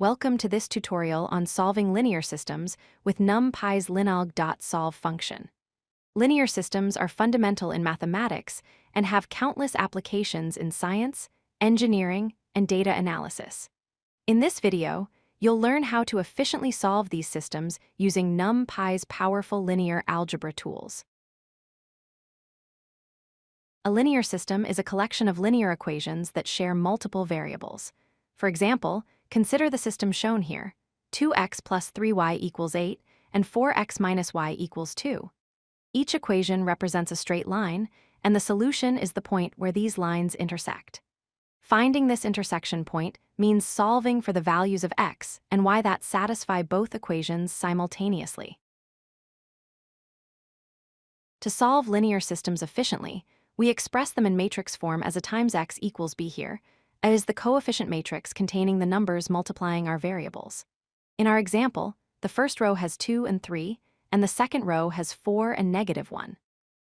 Welcome to this tutorial on solving linear systems with NumPy's linalg.solve function. Linear systems are fundamental in mathematics and have countless applications in science, engineering, and data analysis. In this video, you'll learn how to efficiently solve these systems using NumPy's powerful linear algebra tools. A linear system is a collection of linear equations that share multiple variables. For example, consider the system shown here: 2x plus 3y equals 8 and 4x minus y equals 2. Each equation represents a straight line, and the solution is the point where these lines intersect. Finding this intersection point means solving for the values of x and y that satisfy both equations simultaneously. To solve linear systems efficiently, we express them in matrix form as a times x equals b here, as the coefficient matrix containing the numbers multiplying our variables. In our example, the first row has 2 and 3, and the second row has 4 and -1.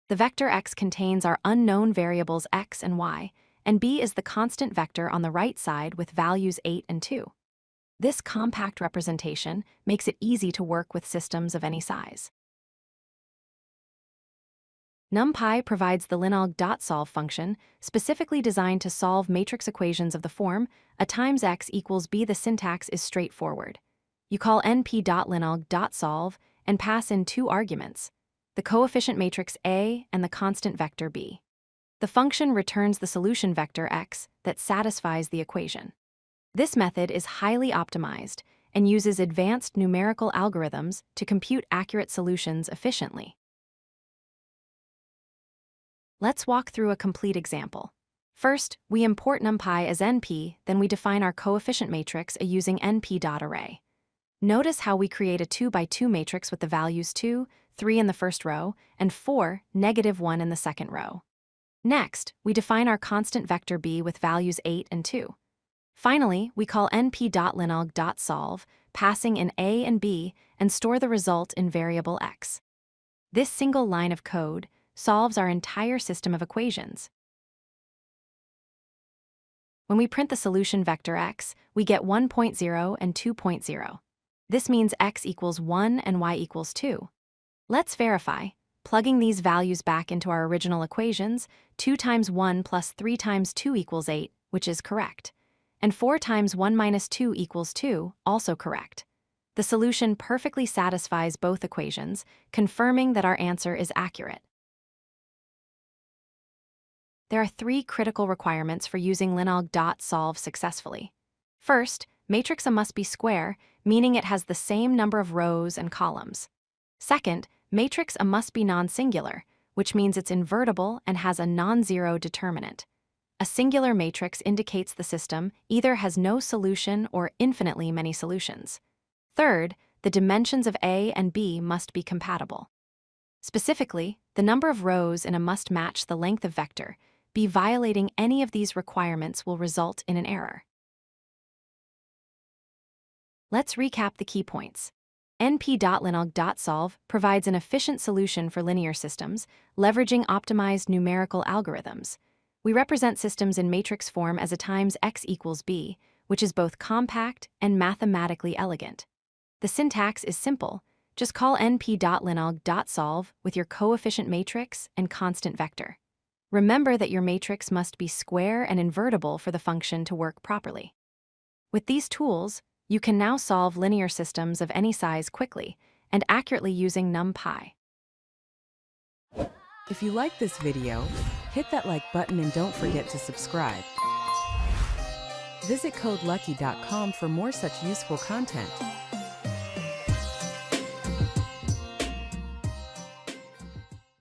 The vector x contains our unknown variables x and y, and b is the constant vector on the right side with values 8 and 2. This compact representation makes it easy to work with systems of any size. NumPy provides the linalg.solve function, specifically designed to solve matrix equations of the form a times x equals b. The syntax is straightforward. You call np.linalg.solve and pass in two arguments, the coefficient matrix A and the constant vector b. The function returns the solution vector x that satisfies the equation. This method is highly optimized and uses advanced numerical algorithms to compute accurate solutions efficiently. Let's walk through a complete example. First, we import NumPy as np, then we define our coefficient matrix using np.array. Notice how we create a 2 by 2 matrix with the values 2, 3 in the first row, and 4, -1 in the second row. Next, we define our constant vector b with values 8 and 2. Finally, we call np.linalg.solve, passing in a and b, and store the result in variable x. This single line of code solves our entire system of equations. When we print the solution vector x, we get 1.0 and 2.0. This means x equals 1 and y equals 2. Let's verify. Plugging these values back into our original equations, 2 times 1 plus 3 times 2 equals 8, which is correct. And 4 times 1 minus 2 equals 2, also correct. The solution perfectly satisfies both equations, confirming that our answer is accurate. There are 3 critical requirements for using linalg.solve successfully. First, matrix A must be square, meaning it has the same number of rows and columns. Second, matrix A must be non-singular, which means it's invertible and has a non-zero determinant. A singular matrix indicates the system either has no solution or infinitely many solutions. Third, the dimensions of A and B must be compatible. Specifically, the number of rows in A must match the length of vector. Violating any of these requirements will result in an error. Let's recap the key points. np.linalg.solve provides an efficient solution for linear systems, leveraging optimized numerical algorithms. We represent systems in matrix form as a times x equals b, which is both compact and mathematically elegant. The syntax is simple. Just call np.linalg.solve with your coefficient matrix and constant vector. Remember that your matrix must be square and invertible for the function to work properly. With these tools, you can now solve linear systems of any size quickly and accurately using NumPy. If you like this video, hit that like button and don't forget to subscribe. Visit codelucky.com for more such useful content.